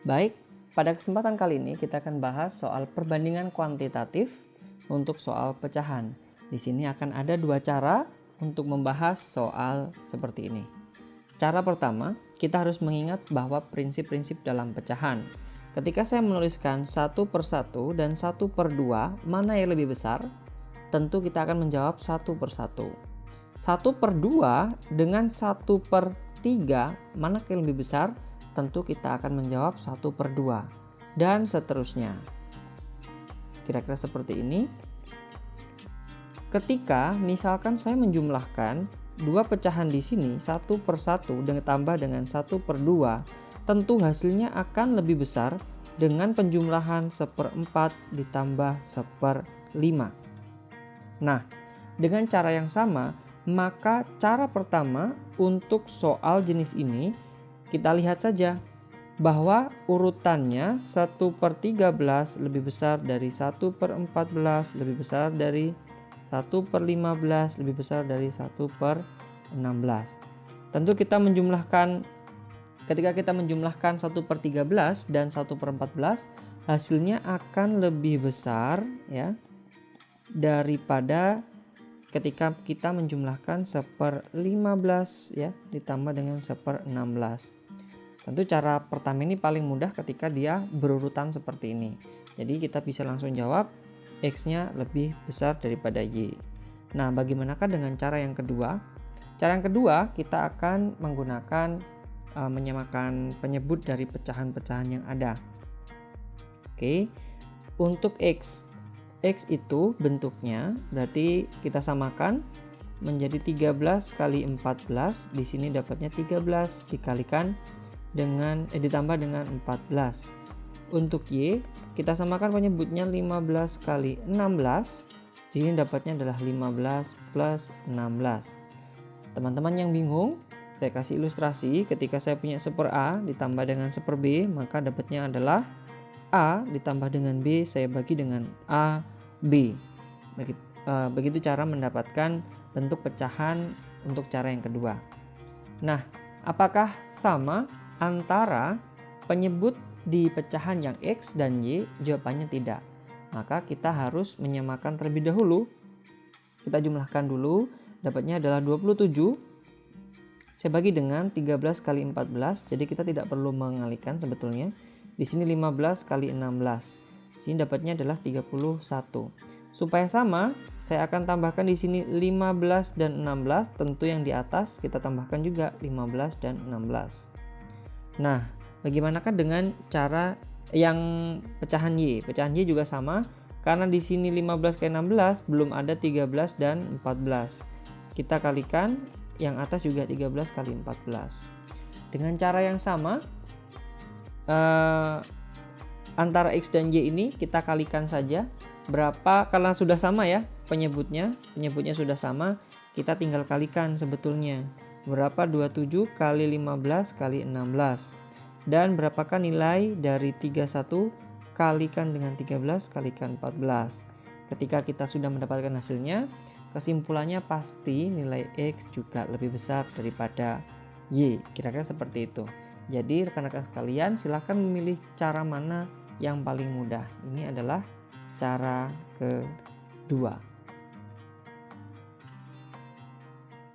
Baik, pada kesempatan kali ini kita akan bahas soal perbandingan kuantitatif untuk soal pecahan. Di sini akan ada dua cara untuk membahas soal seperti ini. Cara pertama, kita harus mengingat bahwa prinsip-prinsip dalam pecahan. Ketika saya menuliskan 1/1 dan 1/2, mana yang lebih besar? Tentu kita akan menjawab 1/1. 1/2 dengan 1/3, mana yang lebih besar? Tentu kita akan menjawab 1/2 dan seterusnya. Kira-kira seperti ini. Ketika misalkan saya menjumlahkan dua pecahan di sini 1/1 ditambah dengan 1/2, tentu hasilnya akan lebih besar dengan penjumlahan 1/4 ditambah 1/5. Nah, dengan cara yang sama, maka cara pertama untuk soal jenis ini kita lihat saja bahwa urutannya 1/13 lebih besar dari 1/14, lebih besar dari 1/15, lebih besar dari 1/16. Tentu kita menjumlahkan, ketika kita menjumlahkan 1/13 dan 1/14, hasilnya akan lebih besar ya daripada ketika kita menjumlahkan 1/15 ya ditambah dengan 1/16. Tentu cara pertama ini paling mudah ketika dia berurutan seperti ini. Jadi kita bisa langsung jawab X-nya lebih besar daripada Y. Nah, bagaimanakah dengan cara yang kedua? Cara yang kedua kita akan menggunakan menyamakan penyebut dari pecahan-pecahan yang ada. Oke. Untuk X itu bentuknya berarti kita samakan menjadi 13 kali 14. Di sini dapatnya 13 dikalikan dengan ditambah dengan 14. Untuk Y kita samakan penyebutnya 15 kali 16. Di sini dapatnya adalah 15 plus 16. Teman-teman yang bingung, saya kasih ilustrasi. Ketika saya punya 1/A ditambah dengan 1/B, maka dapatnya adalah A ditambah dengan B, saya bagi dengan A, B. Begitu cara mendapatkan bentuk pecahan untuk cara yang kedua. Nah, apakah sama antara penyebut di pecahan yang X dan Y? Jawabannya tidak. Maka kita harus menyamakan terlebih dahulu. Kita jumlahkan dulu, dapatnya adalah 27. Saya bagi dengan 13 kali 14, jadi kita tidak perlu mengalihkan sebetulnya. Di sini 15 kali 16. Di sini dapatnya adalah 31. Supaya sama, saya akan tambahkan di sini 15 dan 16, tentu yang di atas kita tambahkan juga 15 dan 16. Nah, bagaimanakah dengan cara yang pecahan Y? Pecahan Y juga sama, karena di sini 15 kali 16 belum ada 13 dan 14. Kita kalikan, yang atas juga 13 kali 14. Dengan cara yang sama, antara X dan Y ini kita kalikan saja. Berapa, karena sudah sama ya penyebutnya sudah sama, kita tinggal kalikan sebetulnya. Berapa 27 kali 15 kali 16. Dan berapakah nilai dari 31 kalikan dengan 13 kalikan 14. Ketika kita sudah mendapatkan hasilnya, kesimpulannya pasti nilai X juga lebih besar daripada Y. Kira-kira seperti itu. Jadi rekan-rekan sekalian, silahkan memilih cara mana yang paling mudah. Ini adalah cara kedua.